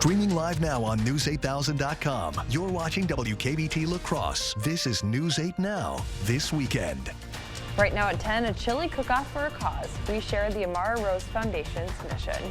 Streaming live now on News8000.com. You're watching WKBT La Crosse. This is News 8 Now, this weekend. Right now at 10, a chili cook-off for a cause. We share the Amara Rose Foundation's mission.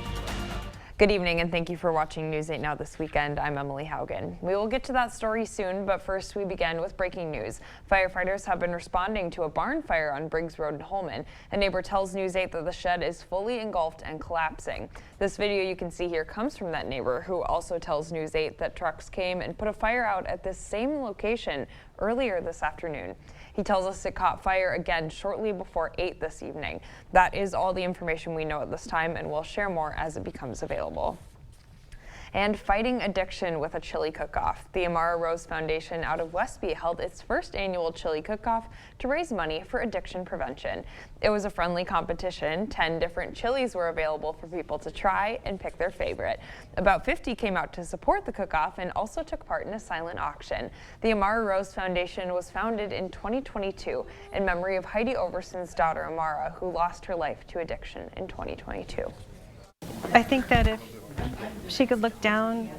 Good evening and thank you for watching News 8 Now this weekend. I'm Emily Haugen. We will get to that story soon, but first we begin with breaking news. Firefighters have been responding to a barn fire on Briggs Road in Holmen. A neighbor tells News 8 that the shed is fully engulfed and collapsing. This video you can see here comes from that neighbor, who also tells News 8 that trucks came and put a fire out at this same location earlier this afternoon. He tells us it caught fire again shortly before 8 this evening. That is all the information we know at this time, and we'll share more as it becomes available. And fighting addiction with a chili cook-off. The Amara Rose Foundation out of Westby held its first annual chili cook-off to raise money for addiction prevention. It was a friendly competition. 10 different chilies were available for people to try and pick their favorite. About 50 came out to support the cook-off and also took part in a silent auction. The Amara Rose Foundation was founded in 2022 in memory of Heidi Overson's daughter Amara, who lost her life to addiction in 2022. I think that if she could look down,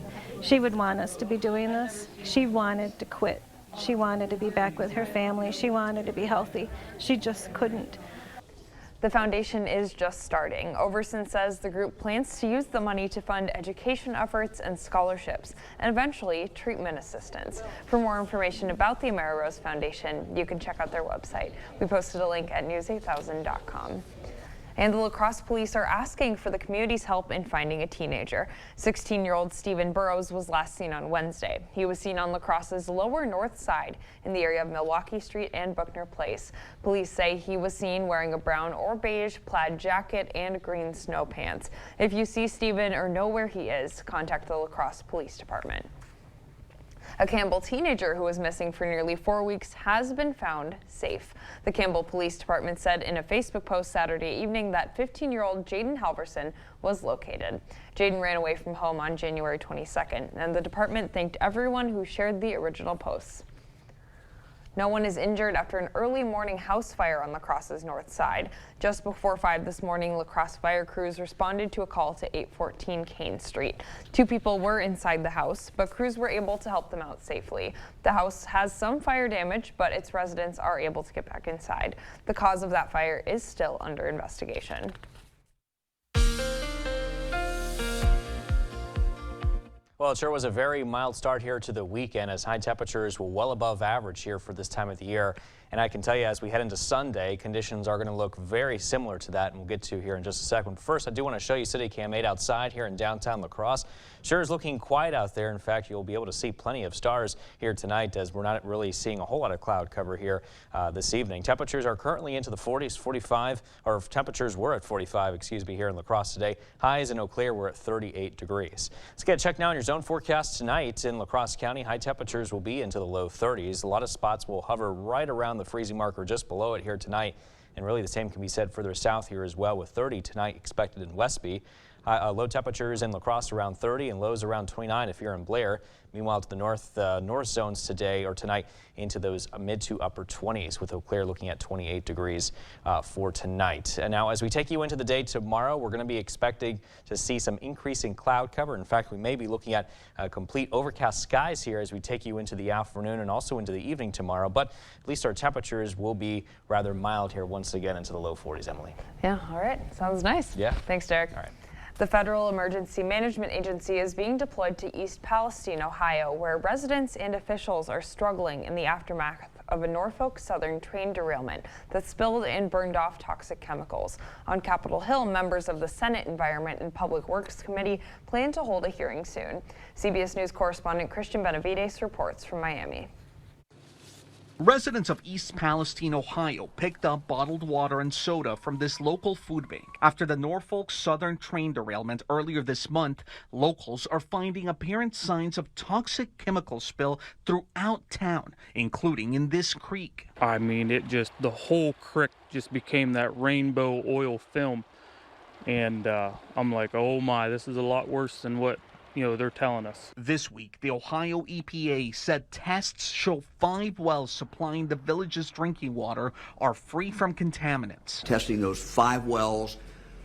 she would want us to be doing this. She wanted to quit. She wanted to be back with her family. She wanted to be healthy. She just couldn't. The foundation is just starting. Overson says the group plans to use the money to fund education efforts and scholarships, and eventually treatment assistance. For more information about the Amara Rose Foundation, you can check out their website. We posted a link at news8000.com. And the La Crosse police are asking for the community's help in finding a teenager. 16-year-old Stephen Burrows was last seen on Wednesday. He was seen on La Crosse's lower north side in the area of Milwaukee Street and Buckner Place. Police say he was seen wearing a brown or beige plaid jacket and green snow pants. If you see Stephen or know where he is, contact the La Crosse Police Department. A Campbell teenager who was missing for nearly 4 weeks has been found safe. The Campbell Police Department said in a Facebook post Saturday evening that 15-year-old Jaden Halverson was located. Jaden ran away from home on January 22nd, and the department thanked everyone who shared the original posts. No one is injured after an early morning house fire on La Crosse's north side. Just before 5 this morning, La Crosse fire crews responded to a call to 814 Kane Street. 2 people were inside the house, but crews were able to help them out safely. The house has some fire damage, but its residents are able to get back inside. The cause of that fire is still under investigation. Well, it sure was a very mild start here to the weekend as high temperatures were well above average here for this time of the year. And I can tell you, as we head into Sunday, conditions are going to look very similar to that, and we'll get to here in just a second. First, I do want to show you City Cam 8 outside here in downtown La Crosse. Sure is looking quiet out there. In fact, you'll be able to see plenty of stars here tonight, as we're not really seeing a whole lot of cloud cover here this evening. Temperatures are currently into the 40s, 45, or temperatures were at 45, excuse me, here in La Crosse today. Highs in Eau Claire were at 38 degrees. Let's get a check now on your zone forecast tonight in La Crosse County. High temperatures will be into the low 30s. A lot of spots will hover right around the freezing mark or just below it here tonight. And really the same can be said further south here as well, with 30 tonight expected in Westby. Low temperatures in La Crosse around 30 and lows around 29 if you're in Blair. Meanwhile, to the north zones today or tonight into those mid to upper 20s, with Eau Claire looking at 28 degrees for tonight. And now, as we take you into the day tomorrow, we're going to be expecting to see some increasing cloud cover. In fact, we may be looking at complete overcast skies here as we take you into the afternoon and also into the evening tomorrow. But at least our temperatures will be rather mild here once again into the low 40s, Emily. Yeah, all right. Sounds nice. Yeah. Thanks, Derek. All right. The Federal Emergency Management Agency is being deployed to East Palestine, Ohio, where residents and officials are struggling in the aftermath of a Norfolk Southern train derailment that spilled and burned off toxic chemicals. On Capitol Hill, members of the Senate Environment and Public Works Committee plan to hold a hearing soon. CBS News correspondent Christian Benavides reports from Miami. Residents of East Palestine, Ohio, picked up bottled water and soda from this local food bank. After the Norfolk Southern train derailment earlier this month, locals are finding apparent signs of toxic chemical spill throughout town, including in this creek. I mean, the whole creek just became that rainbow oil film. And I'm like, oh my, this is a lot worse than what they're telling us. This week, the Ohio EPA said tests show 5 wells supplying the village's drinking water are free from contaminants. Testing those 5 wells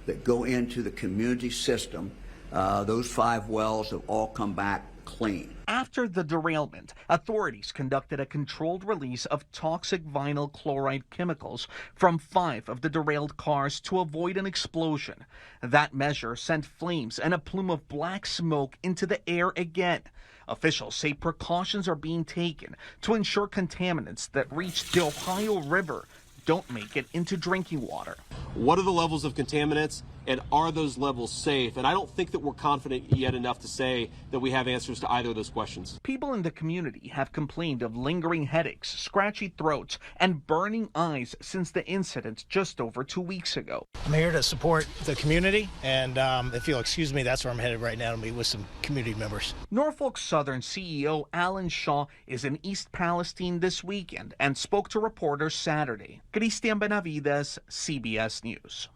that go into the community system Those 5 wells have all come back clean. After the derailment, authorities conducted a controlled release of toxic vinyl chloride chemicals from 5 of the derailed cars to avoid an explosion. That measure sent flames and a plume of black smoke into the air again. Officials say precautions are being taken to ensure contaminants that reach the Ohio River don't make it into drinking water. What are the levels of contaminants, and are those levels safe? And I don't think that we're confident yet enough to say that we have answers to either of those questions. People in the community have complained of lingering headaches, scratchy throats, and burning eyes since the incident just over 2 weeks ago. I'm here to support the community, and if you'll excuse me, that's where I'm headed right now to meet with some community members. Norfolk Southern CEO Alan Shaw is in East Palestine this weekend and spoke to reporters Saturday. Christian Benavides, CBS News.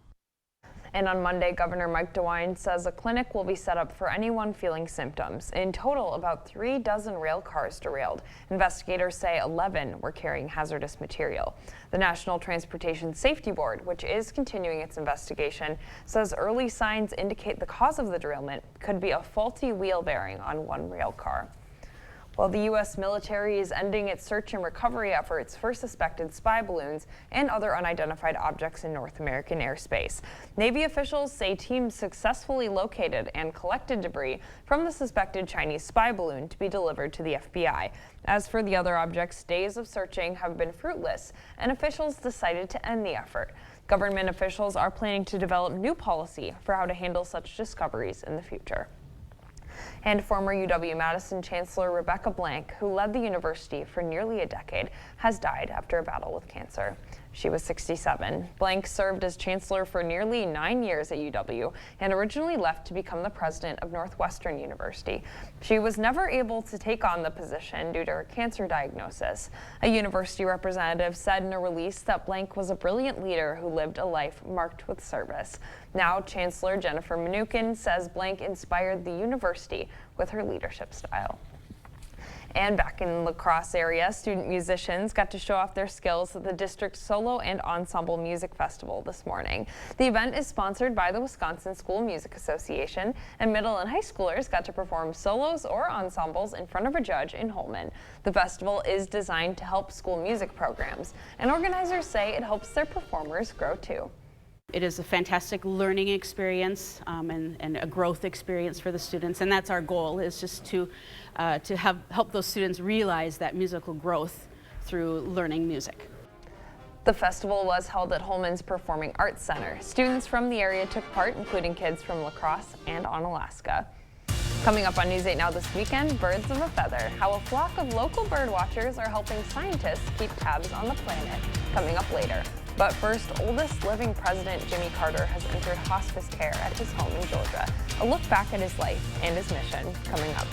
And on Monday, Governor Mike DeWine says a clinic will be set up for anyone feeling symptoms. In total, about 3 dozen rail cars derailed. Investigators say 11 were carrying hazardous material. The National Transportation Safety Board, which is continuing its investigation, says early signs indicate the cause of the derailment could be a faulty wheel bearing on one rail car. Well, the U.S. military is ending its search and recovery efforts for suspected spy balloons and other unidentified objects in North American airspace. Navy officials say teams successfully located and collected debris from the suspected Chinese spy balloon to be delivered to the FBI. As for the other objects, days of searching have been fruitless, and officials decided to end the effort. Government officials are planning to develop new policy for how to handle such discoveries in the future. And former UW-Madison Chancellor Rebecca Blank, who led the university for nearly a decade, has died after a battle with cancer. She was 67. Blank served as chancellor for nearly 9 years at UW and originally left to become the president of Northwestern University. She was never able to take on the position due to her cancer diagnosis. A university representative said in a release that Blank was a brilliant leader who lived a life marked with service. Now, Chancellor Jennifer Mnuchin says Blank inspired the university with her leadership style. And back in La Crosse area, student musicians got to show off their skills at the district's Solo and Ensemble Music Festival this morning. The event is sponsored by the Wisconsin School Music Association, and middle and high schoolers got to perform solos or ensembles in front of a judge in Holmen. The festival is designed to help school music programs, and organizers say it helps their performers grow too. It is a fantastic learning experience and a growth experience for the students, and that's our goal, is just to help those students realize that musical growth through learning music. The festival was held at Holmen's Performing Arts Center. Students from the area took part, including kids from La Crosse and Onalaska. Coming up on News 8 Now this weekend, birds of a feather, how a flock of local bird watchers are helping scientists keep tabs on the planet. Coming up later. But first, oldest living president Jimmy Carter has entered hospice care at his home in Georgia. A look back at his life and his mission coming up.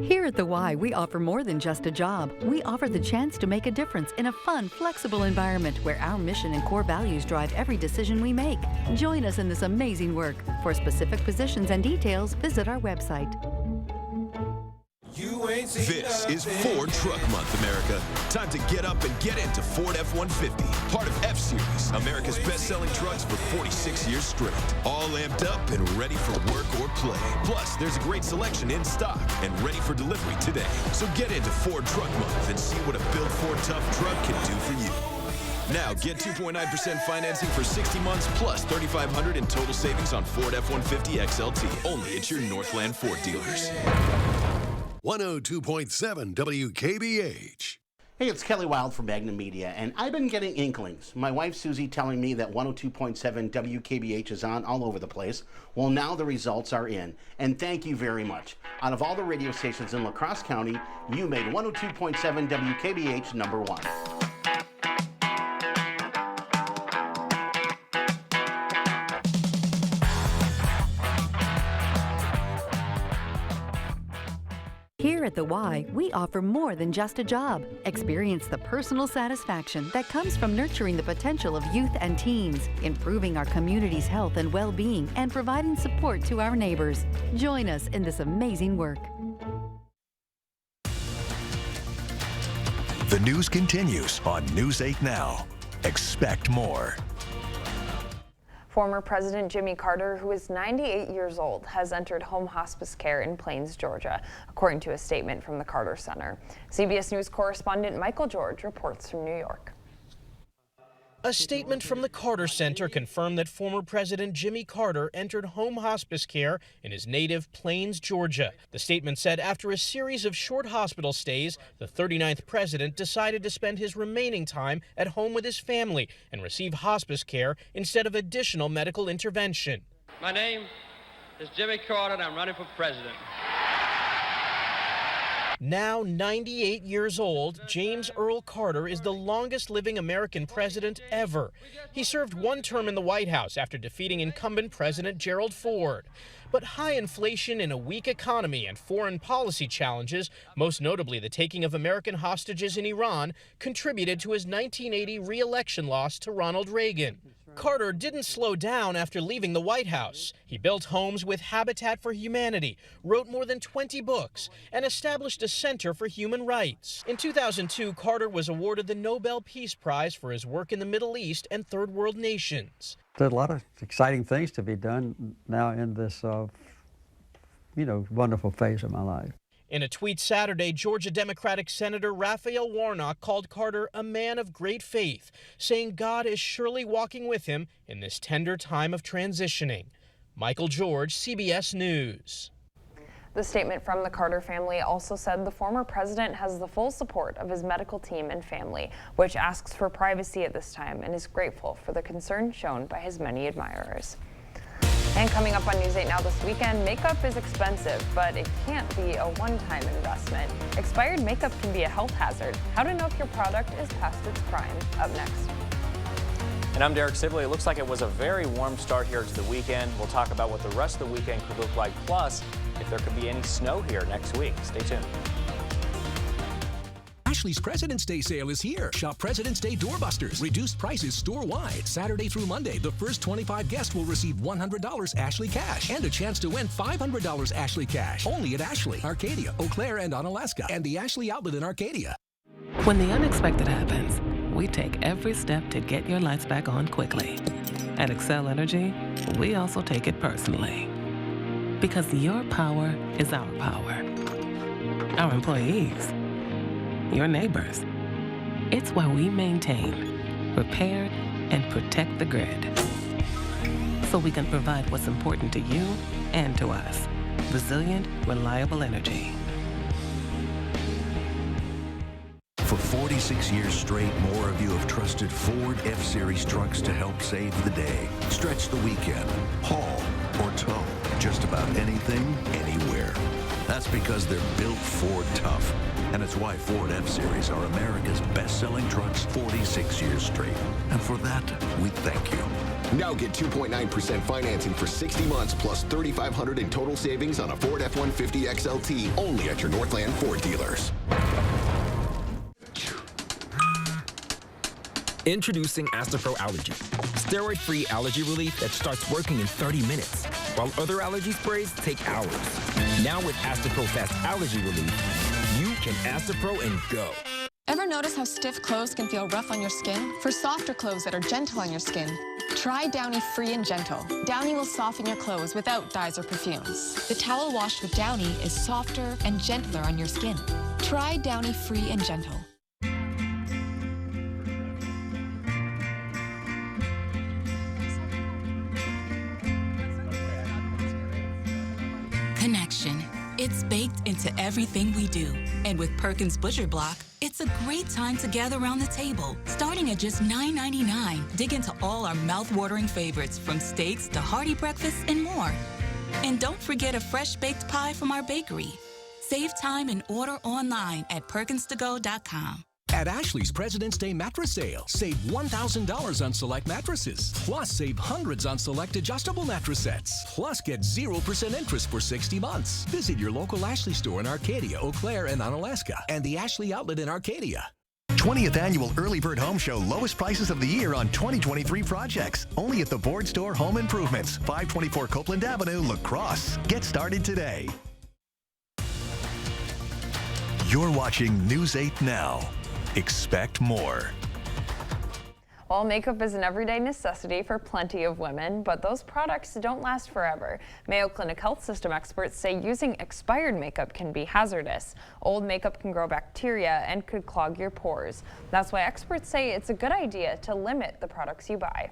Here at The Y, we offer more than just a job. We offer the chance to make a difference in a fun, flexible environment where our mission and core values drive every decision we make. Join us in this amazing work. For specific positions and details, visit our website. This is Ford Truck Month, America. Time to get up and get into Ford F-150, part of F-Series, America's best-selling trucks for 46 years straight. All amped up and ready for work or play. Plus, there's a great selection in stock and ready for delivery today. So get into Ford Truck Month and see what a built Ford Tough truck can do for you. Now, get 2.9% financing for 60 months plus $3,500 in total savings on Ford F-150 XLT. Only at your Northland Ford dealers. 102.7 WKBH. Hey, it's Kelly Wild from Magnum Media, and I've been getting inklings. My wife Susie telling me that 102.7 WKBH is on all over the place. Well, now the results are in, and thank you very much. Out of all the radio stations in La Crosse County, you made 102.7 WKBH number 1. Here at The Y, we offer more than just a job. Experience the personal satisfaction that comes from nurturing the potential of youth and teens, improving our community's health and well-being, and providing support to our neighbors. Join us in this amazing work. The news continues on News 8 Now. Expect more. Former President Jimmy Carter, who is 98 years old, has entered home hospice care in Plains, Georgia, according to a statement from the Carter Center. CBS News correspondent Michael George reports from New York. A statement from the Carter Center confirmed that former President Jimmy Carter entered home hospice care in his native Plains, Georgia. The statement said after a series of short hospital stays, the 39th president decided to spend his remaining time at home with his family and receive hospice care instead of additional medical intervention. My name is Jimmy Carter, and I'm running for president. Now 98 years old, James Earl Carter is the longest living American president ever. He served one term in the White House after defeating incumbent President Gerald Ford. But high inflation in a weak economy and foreign policy challenges, most notably the taking of American hostages in Iran, contributed to his 1980 re-election loss to Ronald Reagan. Carter didn't slow down after leaving the White House. He built homes with Habitat for Humanity, wrote more than 20 books, and established a Center for Human Rights. In 2002, Carter was awarded the Nobel Peace Prize for his work in the Middle East and Third World nations. There's a lot of exciting things to be done now in this, wonderful phase of my life. In a tweet Saturday, Georgia Democratic Senator Raphael Warnock called Carter a man of great faith, saying God is surely walking with him in this tender time of transitioning. Michael George, CBS News. The statement from the Carter family also said the former president has the full support of his medical team and family, which asks for privacy at this time and is grateful for the concern shown by his many admirers. And coming up on News 8 Now this weekend, makeup is expensive, but it can't be a one-time investment. Expired makeup can be a health hazard. How to know if your product is past its prime. Up next. And I'm Derek Sibley. It looks like it was a very warm start here to the weekend. We'll talk about what the rest of the weekend could look like, plus if there could be any snow here next week. Stay tuned. Ashley's President's Day sale is here. Shop President's Day doorbusters. Reduced prices store-wide. Saturday through Monday, the first 25 guests will receive $100 Ashley cash and a chance to win $500 Ashley cash. Only at Ashley, Arcadia, Eau Claire, and Onalaska, and the Ashley Outlet in Arcadia. When the unexpected happens, we take every step to get your lights back on quickly. At Xcel Energy, we also take it personally. Because your power is our power. Our employees, your neighbors. It's why we maintain, repair, and protect the grid. So we can provide what's important to you and to us. Resilient, reliable energy. For 46 years straight, more of you have trusted Ford F-Series trucks to help save the day. Stretch the weekend, haul, or tow. Just about anything, anywhere. That's because they're built Ford tough. And it's why Ford F-Series are America's best-selling trucks 46 years straight. And for that, we thank you. Now get 2.9% financing for 60 months plus $3,500 in total savings on a Ford F-150 XLT only at your Northland Ford dealers. Introducing Astapro Allergy, steroid-free allergy relief that starts working in 30 minutes, while other allergy sprays take hours. Now with Astapro Fast Allergy Relief, you can Astapro and go. Ever notice how stiff clothes can feel rough on your skin? For softer clothes that are gentle on your skin, try Downy Free and Gentle. Downy will soften your clothes without dyes or perfumes. The towel washed with Downy is softer and gentler on your skin. Try Downy Free and Gentle. Connection. It's baked into everything we do. And with Perkins Butcher Block, it's a great time to gather around the table. Starting at just $9.99, dig into all our mouth-watering favorites, from steaks to hearty breakfasts and more. And don't forget a fresh baked pie from our bakery. Save time and order online at perkinstogo.com. At Ashley's President's Day mattress sale, save $1,000 on select mattresses. Plus, save hundreds on select adjustable mattress sets. Plus, get 0% interest for 60 months. Visit your local Ashley store in Arcadia, Eau Claire, and Onalaska, and the Ashley Outlet in Arcadia. 20th Annual Early Bird Home Show. Lowest prices of the year on 2023 projects. Only at the Board Store Home Improvements, 524 Copeland Avenue, La Crosse. Get started today. You're watching News 8 Now. Expect more. Well, makeup is an everyday necessity for plenty of women, but those products don't last forever. Mayo Clinic health system experts say using expired makeup can be hazardous. Old makeup can grow bacteria and could clog your pores. That's why experts say it's a good idea to limit the products you buy.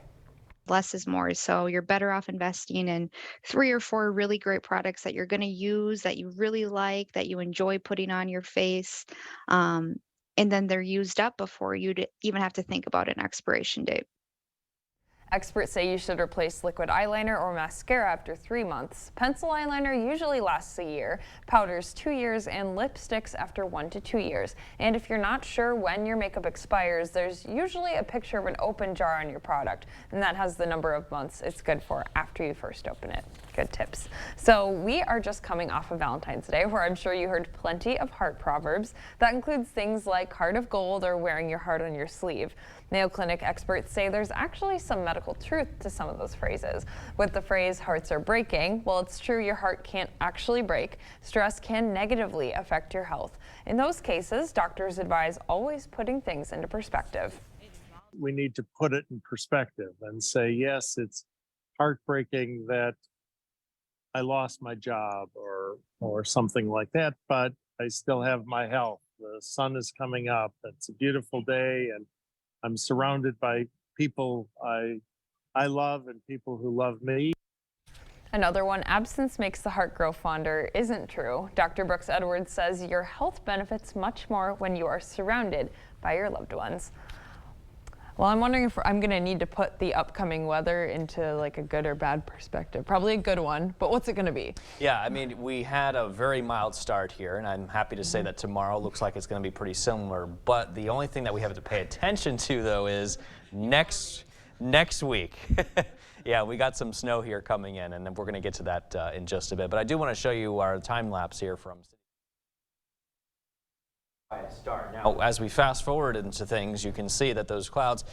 Less is more. So you're better off investing in 3 or 4 really great products that you're going to use, that you really like, that you enjoy putting on your face. And then they're used up before you even have to think about an expiration date. Experts say you should replace liquid eyeliner or mascara after 3 months. Pencil eyeliner usually lasts a year, powders 2 years, and lipsticks after 1 to 2 years. And if you're not sure when your makeup expires, there's usually a picture of an open jar on your product, and that has the number of months it's good for after you first open it. Good tips. So we are just coming off of Valentine's Day, where I'm sure you heard plenty of heart proverbs. That includes things like heart of gold or wearing your heart on your sleeve. Mayo Clinic experts say there's actually some medical truth to some of those phrases. With the phrase hearts are breaking, well, it's true your heart can't actually break. Stress can negatively affect your health. In those cases, doctors advise always putting things into perspective. We need to put it in perspective and say, yes, it's heartbreaking that I lost my job or something like that, but I still have my health. The sun is coming up. It's a beautiful day, and I'm surrounded by people I love and people who love me. Another one, absence makes the heart grow fonder, isn't true. Dr. Brooks Edwards says your health benefits much more when you are surrounded by your loved ones. Well, I'm wondering if I'm going to need to put the upcoming weather into like a good or bad perspective. Probably a good one, but what's it going to be? Yeah, I mean, we had a very mild start here, and I'm happy to say that tomorrow looks like it's going to be pretty similar. But the only thing that we have to pay attention to, though, is next week. Yeah, we got some snow here coming in, and we're going to get to that in just a bit. But I do want to show you our time lapse here from start. Now, as we fast forward into things, you can see that those clouds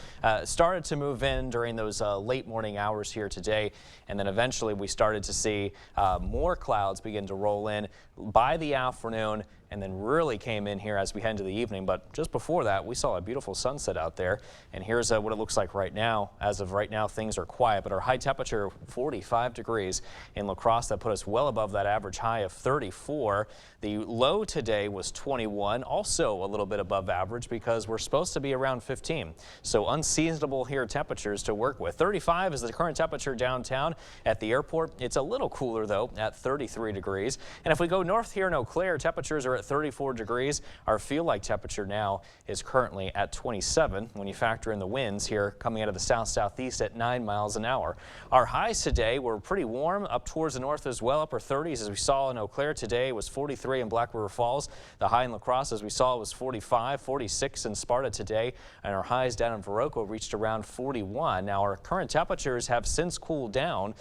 started to move in during those late morning hours here today, and then eventually we started to see more clouds begin to roll in by the afternoon, and then really came in here as we head into the evening. But just before that, we saw a beautiful sunset out there, and here's what it looks like right now. As of right now, things are quiet, but our high temperature 45 degrees in La Crosse. That put us well above that average high of 34. The low today was 21, also a little bit above average because we're supposed to be around 15. So unseasonable here temperatures to work with. 35 is the current temperature downtown at the airport. It's a little cooler though at 33 degrees. And if we go north here in Eau Claire, temperatures are at 34 degrees. Our feel-like temperature now is currently at 27 when you factor in the winds here coming out of the south-southeast at 9 miles an hour. Our highs today were pretty warm up towards the north as well, upper 30s as we saw in Eau Claire today. It was 43 in Black River Falls. The high in La Crosse as we saw was 45, 46 in Sparta today, and our highs down in Viroqua reached around 41. Now our current temperatures have since cooled down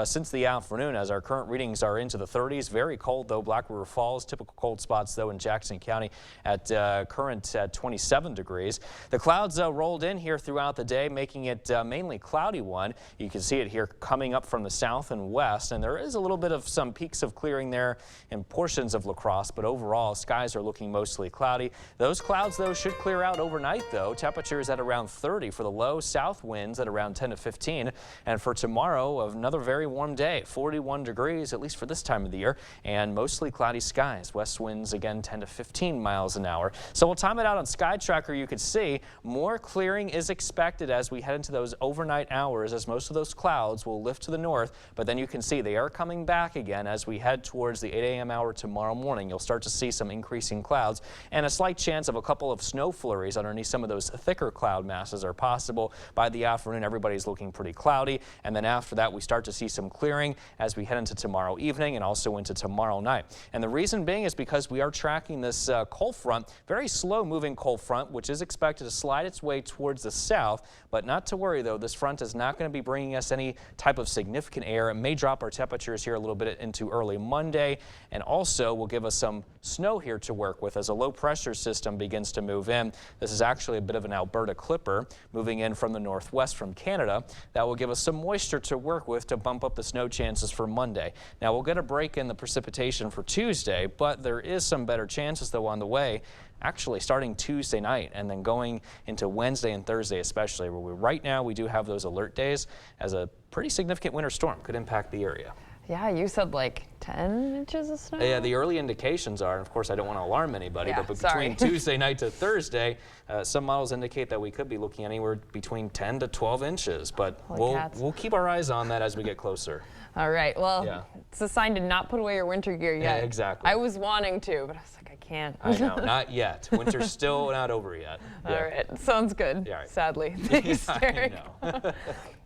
since the afternoon as our current readings are into the 30s. Very cold though. Black River Falls, typical cold spots though in Jackson County at current at 27 degrees. The clouds rolled in here throughout the day, making it mainly cloudy one. You can see it here coming up from the south and west, and there is a little bit of some peaks of clearing there in portions of La Crosse, but overall skies are looking mostly cloudy. Those clouds though should clear out overnight though. Temperatures at around 30 for the low, south winds at around 10 to 15, and for tomorrow another very warm day, 41 degrees at least for this time of the year, and mostly cloudy skies. West winds again 10 to 15 miles an hour. So we'll time it out on Sky Tracker. You could see more clearing is expected as we head into those overnight hours, as most of those clouds will lift to the north, but then you can see they are coming back again as we head towards the 8 a.m. hour tomorrow morning. You'll start to see some increasing clouds and a slight chance of a couple of snow flurries underneath some of those thicker cloud masses are possible. By the afternoon, everybody's looking pretty cloudy, and then after that we start to see some clearing as we head into tomorrow evening and also into tomorrow night. And the reason being is because we are tracking this cold front, very slow moving cold front, which is expected to slide its way towards the south, but not to worry though, this front is not going to be bringing us any type of significant air. It may drop our temperatures here a little bit into early Monday, and also will give us some snow here to work with as a low pressure system begins to move in. This is actually a bit of an Alberta clipper moving in from the northwest from Canada. That will give us some moisture to work with to bump up the snow chances for Monday. Now we'll get a break in the precipitation for Tuesday, but there is some better chances, though, on the way, actually starting Tuesday night and then going into Wednesday and Thursday especially, where right now we do have those alert days as a pretty significant winter storm could impact the area. Yeah, you said like 10 inches of snow? Yeah, the early indications are, and of course I don't want to alarm anybody, but between Tuesday night to Thursday, some models indicate that we could be looking anywhere between 10 to 12 inches, but we'll keep our eyes on that as we get closer. All right, well, it's a sign to not put away your winter gear yet. Yeah, exactly. I was wanting to, but I was like, I can't. I know, not yet. Winter's still not over yet. All right, sounds good, sadly. Thanks, Derek. I know.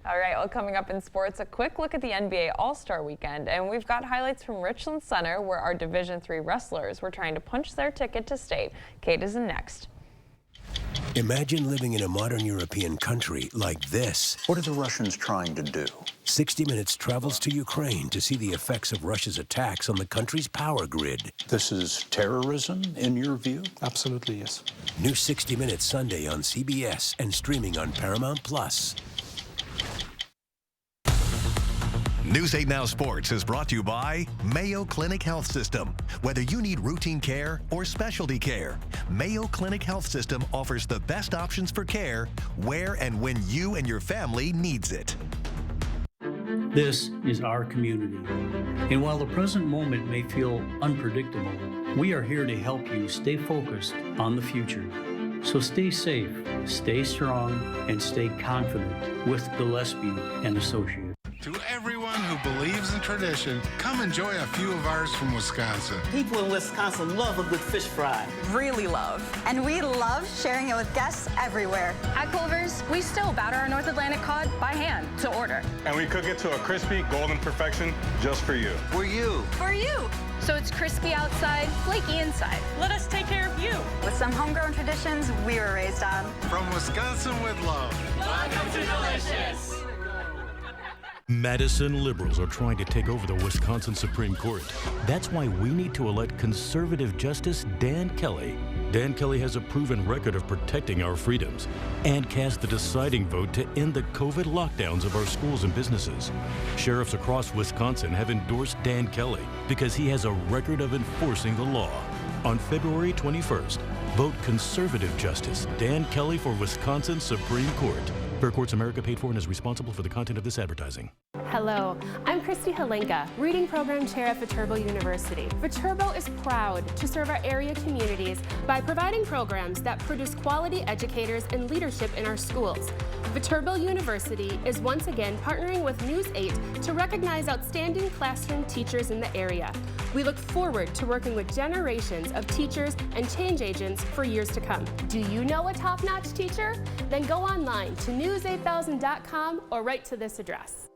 All right, well, coming up in sports, a quick look at the NBA All-Star Weekend, and we've got highlights from Richland Center, where our Division III wrestlers were trying to punch their ticket to state. Kate is in next. Imagine living in a modern European country like this. What are the Russians trying to do? 60 Minutes travels to Ukraine to see the effects of Russia's attacks on the country's power grid. This is terrorism, in your view? Absolutely, yes. New 60 Minutes Sunday on CBS and streaming on Paramount+. News 8 Now Sports is brought to you by Mayo Clinic Health System. Whether you need routine care or specialty care, Mayo Clinic Health System offers the best options for care where and when you and your family needs it. This is our community. And while the present moment may feel unpredictable, we are here to help you stay focused on the future. So stay safe, stay strong, and stay confident with Gillespie and Associates. To everyone who believes in tradition, come enjoy a few of ours from Wisconsin. People in Wisconsin love a good fish fry. Really love. And we love sharing it with guests everywhere. At Culver's, we still batter our North Atlantic cod by hand to order. And we cook it to a crispy, golden perfection just for you. For you. For you. So it's crispy outside, flaky inside. Let us take care of you. With some homegrown traditions we were raised on. From Wisconsin with love. Welcome to Delicious. Madison liberals are trying to take over the Wisconsin Supreme Court. That's why we need to elect conservative Justice Dan Kelly. Dan Kelly has a proven record of protecting our freedoms and cast the deciding vote to end the COVID lockdowns of our schools and businesses. Sheriffs across Wisconsin have endorsed Dan Kelly because he has a record of enforcing the law. On February 21st, vote conservative Justice Dan Kelly for Wisconsin Supreme Court. Fair Courts America paid for and is responsible for the content of this advertising. Hello, I'm Christy Halenka, Reading Program Chair at Viterbo University. Viterbo is proud to serve our area communities by providing programs that produce quality educators and leadership in our schools. Viterbo University is once again partnering with News 8 to recognize outstanding classroom teachers in the area. We look forward to working with generations of teachers and change agents for years to come. Do you know a top-notch teacher? Then go online to news8000.com or write to this address.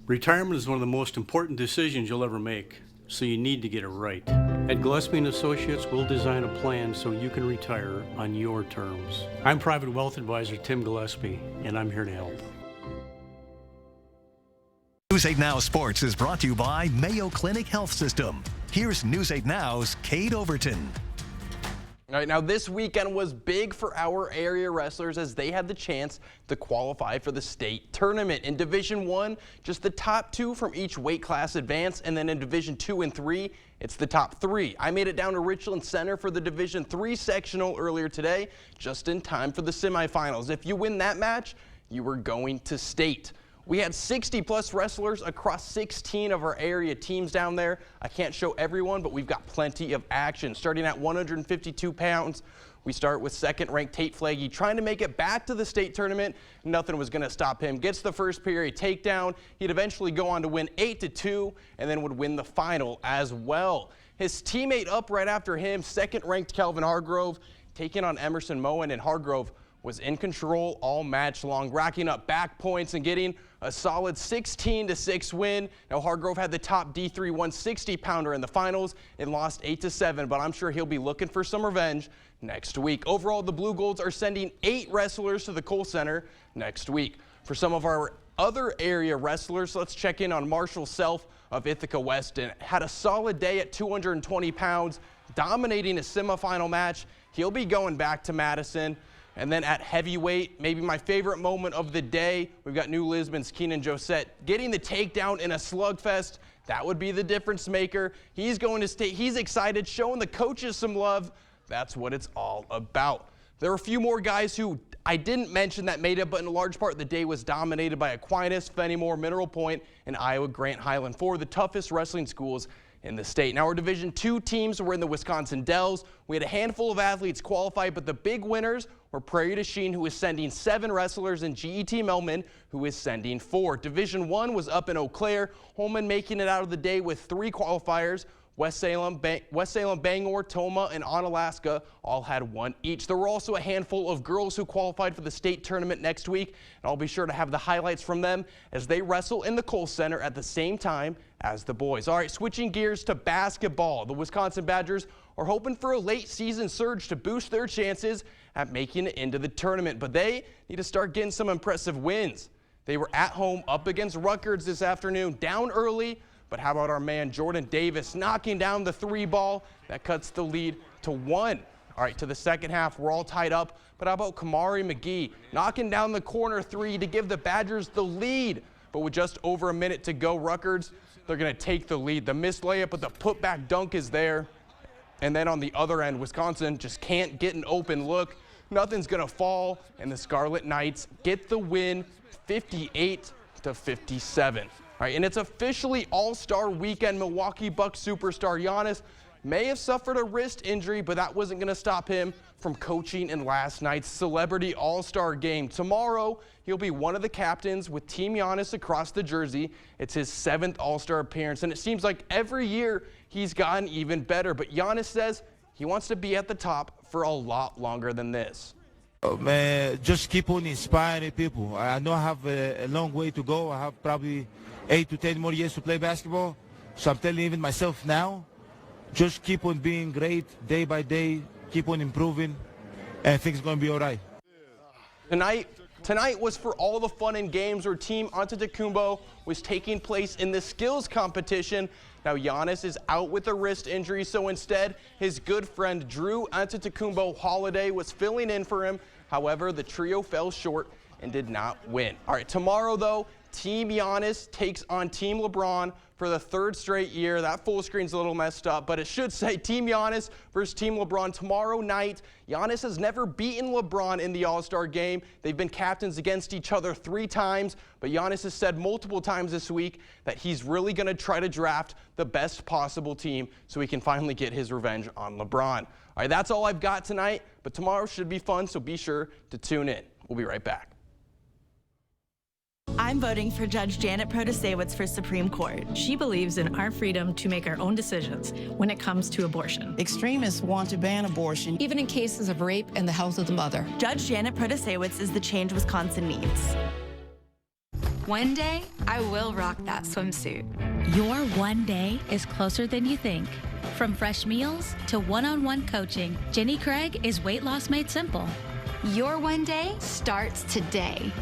Retirement is one of the most important decisions you'll ever make, so you need to get it right. At Gillespie & Associates, we'll design a plan so you can retire on your terms. I'm Private Wealth Advisor Tim Gillespie, and I'm here to help. News 8 Now Sports is brought to you by Mayo Clinic Health System. Here's News 8 Now's Kate Overton. All right, now this weekend was big for our area wrestlers as they had the chance to qualify for the state tournament. In Division I, just the top two from each weight class advance, and then in Division II and III, it's the top three. I made it down to Richland Center for the Division III sectional earlier today, just in time for the semifinals. If you win that match, you were going to state. We had 60+ wrestlers across 16 of our area teams down there. I can't show everyone, but we've got plenty of action. Starting at 152 pounds, we start with second-ranked Tate Flaggy trying to make it back to the state tournament. Nothing was going to stop him. Gets the first period takedown. He'd eventually go on to win 8-2 and then would win the final as well. His teammate up right after him, second-ranked Calvin Hargrove, taking on Emerson Moen, and Hargrove was in control all match long, racking up back points and getting a solid 16-6 win. Now Hargrove had the top D3 160-pounder in the finals and lost 8-7, but I'm sure he'll be looking for some revenge next week. Overall, the Blue Golds are sending 8 wrestlers to the Kohl Center next week. For some of our other area wrestlers, let's check in on Marshall Self of Ithaca Weston. Had a solid day at 220 pounds, dominating a semifinal match. He'll be going back to Madison. And then at heavyweight, maybe my favorite moment of the day, we've got New Lisbon's Keenan Josette getting the takedown in a slugfest. That would be the difference maker. He's going to state he's excited, showing the coaches some love. That's what it's all about. There are a few more guys who I didn't mention that made it, but in a large part the day was dominated by Aquinas, Fenimore, Mineral Point, and Iowa Grant Highland, four of the toughest wrestling schools in the state. Now our Division II teams were in the Wisconsin Dells. We had a handful of athletes qualify, but the big winners were Prairie du Chien, who is sending 7 wrestlers, and GET Melman, who is sending 4. Division I was up in Eau Claire. Holman making it out of the day with 3 qualifiers. West Salem, Bangor, Toma, and Onalaska all had 1 each. There were also a handful of girls who qualified for the state tournament next week, and I'll be sure to have the highlights from them as they wrestle in the Kohl Center at the same time as the boys. All right, switching gears to basketball. The Wisconsin Badgers are hoping for a late season surge to boost their chances at making it into the tournament, but they need to start getting some impressive wins. They were at home up against Rutgers this afternoon, down early. But how about our man Jordan Davis knocking down the 3 ball? That cuts the lead to 1. All right, to the second half, we're all tied up. But how about Kamari McGee knocking down the corner 3 to give the Badgers the lead? But with just over a minute to go, Rutgers, they're going to take the lead. The missed layup, but the putback dunk is there. And then on the other end, Wisconsin just can't get an open look. Nothing's going to fall, and the Scarlet Knights get the win 58-57. All right, and it's officially All-Star Weekend. Milwaukee Bucks superstar Giannis may have suffered a wrist injury, but that wasn't going to stop him from coaching in last night's Celebrity All-Star Game. Tomorrow, he'll be one of the captains with Team Giannis across the jersey. It's his 7th All-Star appearance, and it seems like every year he's gotten even better. But Giannis says he wants to be at the top for a lot longer than this. Oh, man, just keep on inspiring people. I know I have a long way to go. I have probably 8 to 10 more years to play basketball. So I'm telling even myself now, just keep on being great day by day, keep on improving, and things are going to be all right. Tonight was for all the fun and games where Team Antetokounmpo was taking place in the skills competition. Now Giannis is out with a wrist injury, so instead his good friend Drew Antetokounmpo Holiday was filling in for him. However, the trio fell short and did not win. All right, tomorrow though, Team Giannis takes on Team LeBron for the 3rd straight year. That full screen's a little messed up, but it should say Team Giannis versus Team LeBron tomorrow night. Giannis has never beaten LeBron in the All-Star game. They've been captains against each other 3 times, but Giannis has said multiple times this week that he's really going to try to draft the best possible team so he can finally get his revenge on LeBron. All right, that's all I've got tonight, but tomorrow should be fun, so be sure to tune in. We'll be right back. I'm voting for Judge Janet Protasewicz for Supreme Court. She believes in our freedom to make our own decisions when it comes to abortion. Extremists want to ban abortion, even in cases of rape and the health of the mother. Judge Janet Protasewicz is the change Wisconsin needs. One day, I will rock that swimsuit. Your one day is closer than you think. From fresh meals to one-on-one coaching, Jenny Craig is Weight Loss Made Simple. Your one day starts today.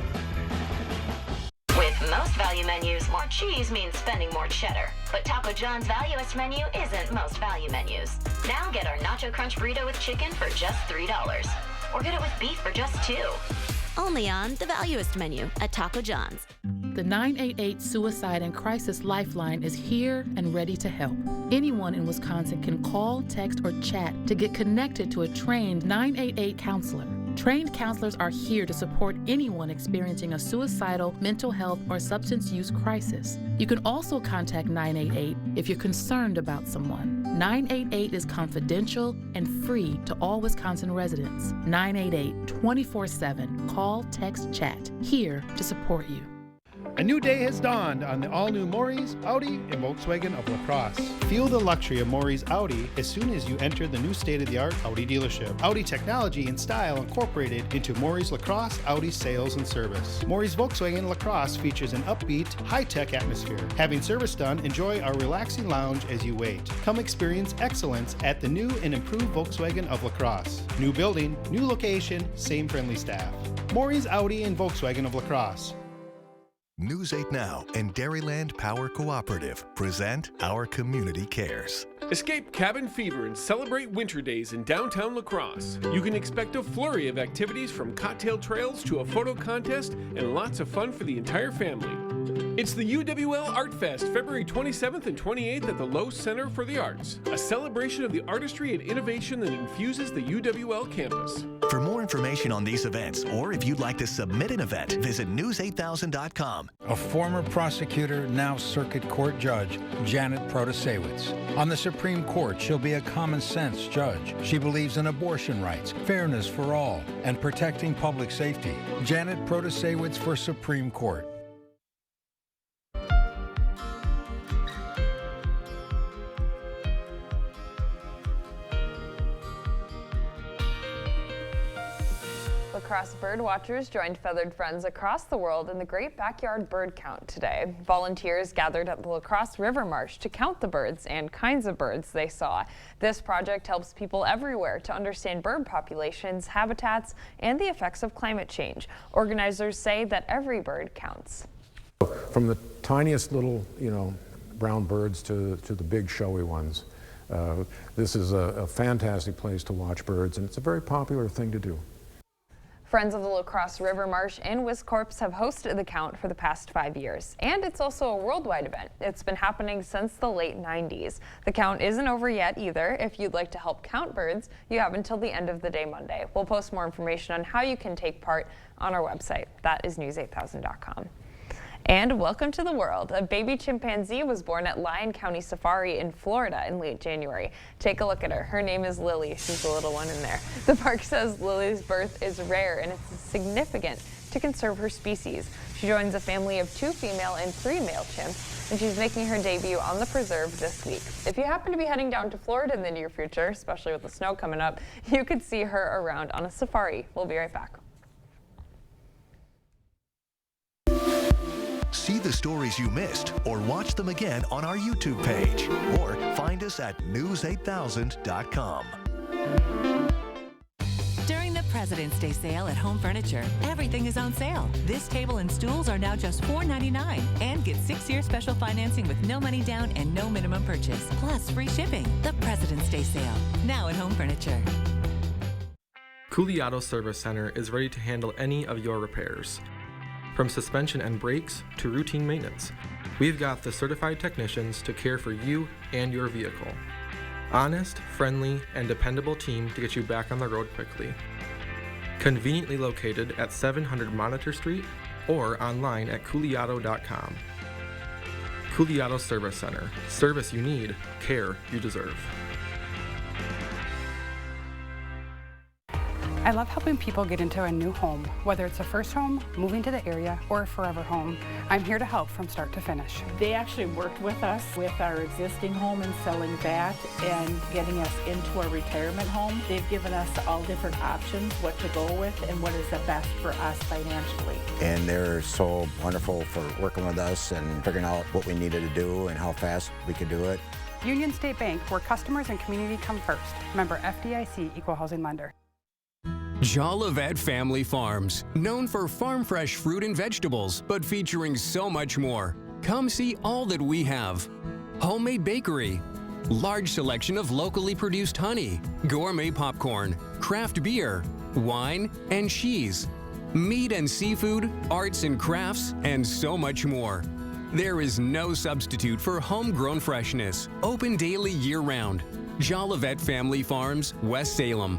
With most value menus, more cheese means spending more cheddar. But Taco John's Valuest menu isn't most value menus. Now get our Nacho Crunch Burrito with chicken for just $3. Or get it with beef for just $2. Only on the Valuest menu at Taco John's. The 988 Suicide and Crisis Lifeline is here and ready to help. Anyone in Wisconsin can call, text, or chat to get connected to a trained 988 counselor. Trained counselors are here to support anyone experiencing a suicidal, mental health, or substance use crisis. You can also contact 988 if you're concerned about someone. 988 is confidential and free to all Wisconsin residents. 988 24/7. Call, text, chat. Here to support you. A new day has dawned on the all-new Maury's, Audi, and Volkswagen of La Crosse. Feel the luxury of Maury's Audi as soon as you enter the new state-of-the-art Audi dealership. Audi technology and style incorporated into Maury's La Crosse Audi sales and service. Maury's Volkswagen La Crosse features an upbeat, high-tech atmosphere. Having service done, enjoy our relaxing lounge as you wait. Come experience excellence at the new and improved Volkswagen of La Crosse. New building, new location, same friendly staff. Maury's Audi and Volkswagen of La Crosse. News 8 Now and Dairyland Power Cooperative present Our Community Cares. Escape cabin fever and celebrate winter days in downtown La Crosse. You can expect a flurry of activities from cocktail trails to a photo contest and lots of fun for the entire family. It's the UWL Art Fest, February 27th and 28th at the Lowe Center for the Arts, a celebration of the artistry and innovation that infuses the UWL campus. For more information on these events, or if you'd like to submit an event, visit news8000.com. A former prosecutor, now circuit court judge, Janet Protasewicz. On the Supreme Court, she'll be a common-sense judge. She believes in abortion rights, fairness for all, and protecting public safety. Janet Protasewicz for Supreme Court. La Crosse bird watchers joined feathered friends across the world in the Great Backyard Bird Count today. Volunteers gathered at the La Crosse River Marsh to count the birds and kinds of birds they saw. This project helps people everywhere to understand bird populations, habitats, and the effects of climate change. Organizers say that every bird counts. From the tiniest little, brown birds to the big showy ones. This is a fantastic place to watch birds, and it's a very popular thing to do. Friends of the La Crosse River Marsh and WisCorps have hosted the count for the past 5 years. And it's also a worldwide event. It's been happening since the late 90s. The count isn't over yet either. If you'd like to help count birds, you have until the end of the day Monday. We'll post more information on how you can take part on our website. That is news8000.com. And welcome to the world. A baby chimpanzee was born at Lyon County Safari in Florida in late January. Take a look at her. Her name is Lily. She's the little one in there. The park says Lily's birth is rare and it's significant to conserve her species. She joins a family of 2 female and 3 male chimps, and she's making her debut on the preserve this week. If you happen to be heading down to Florida in the near future, especially with the snow coming up, you could see her around on a safari. We'll be right back. See the stories you missed or watch them again on our YouTube page or find us at news8000.com. During the President's Day sale at Home Furniture, everything is on sale. This table and stools are now just $4.99 and get 6-year special financing with no money down and no minimum purchase, plus free shipping. The President's Day sale, now at Home Furniture. Cooley Auto Service Center is ready to handle any of your repairs. From suspension and brakes to routine maintenance, we've got the certified technicians to care for you and your vehicle. Honest, friendly, and dependable team to get you back on the road quickly. Conveniently located at 700 Monitor Street or online at cooleyauto.com. Cooley Auto Service Center. Service you need, care you deserve. I love helping people get into a new home, whether it's a first home, moving to the area, or a forever home. I'm here to help from start to finish. They actually worked with us with our existing home and selling that and getting us into a retirement home. They've given us all different options, what to go with and what is the best for us financially. And they're so wonderful for working with us and figuring out what we needed to do and how fast we could do it. Union State Bank, where customers and community come first. Member FDIC, Equal Housing Lender. Jolivet Family Farms, known for farm fresh fruit and vegetables, but featuring so much more. Come see all that we have. Homemade bakery, large selection of locally produced honey, gourmet popcorn, craft beer, wine, and cheese, meat and seafood, arts and crafts, and so much more. There is no substitute for homegrown freshness. Open daily year-round. Jolivet Family Farms, West Salem.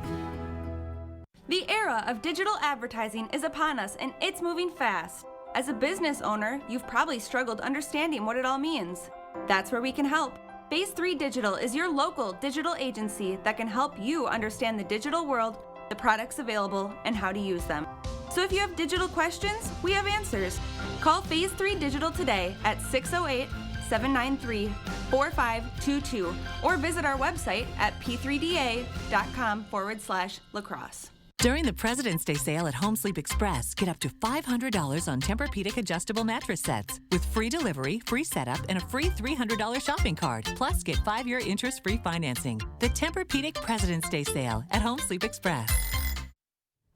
The era of digital advertising is upon us, and it's moving fast. As a business owner, you've probably struggled understanding what it all means. That's where we can help. Phase 3 Digital is your local digital agency that can help you understand the digital world, the products available, and how to use them. So if you have digital questions, we have answers. Call Phase 3 Digital today at 608-793-4522 or visit our website at p3da.com/lacrosse. During the President's Day sale at Home Sleep Express, get up to $500 on Tempur-Pedic adjustable mattress sets with free delivery, free setup, and a free $300 shopping cart. Plus, get 5-year interest-free financing. The Tempur-Pedic President's Day sale at Home Sleep Express.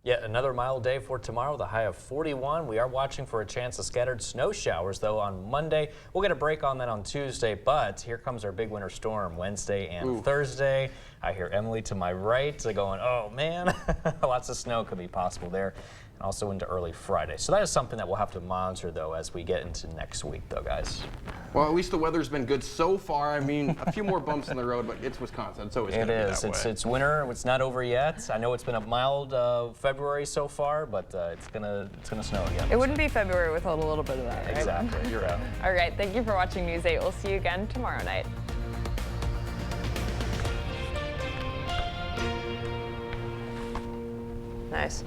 Yet another mild day for tomorrow, the high of 41. We are watching for a chance of scattered snow showers, though, on Monday. We'll get a break on that on Tuesday, but here comes our big winter storm Wednesday and Thursday. I hear Emily to my right going, oh man, lots of snow could be possible there and also into early Friday. So that is something that we'll have to monitor, though, as we get into next week, though, guys. Well, at least the weather's been good so far. I mean, a few more bumps in the road, but it's Wisconsin. It's always going to be that way. It's winter. It's not over yet. I know it's been a mild February so far, but it's gonna snow again. It wouldn't be February without a little bit of that, right? Exactly. You're right. All right. Thank you for watching News 8. We'll see you again tomorrow night. Nice.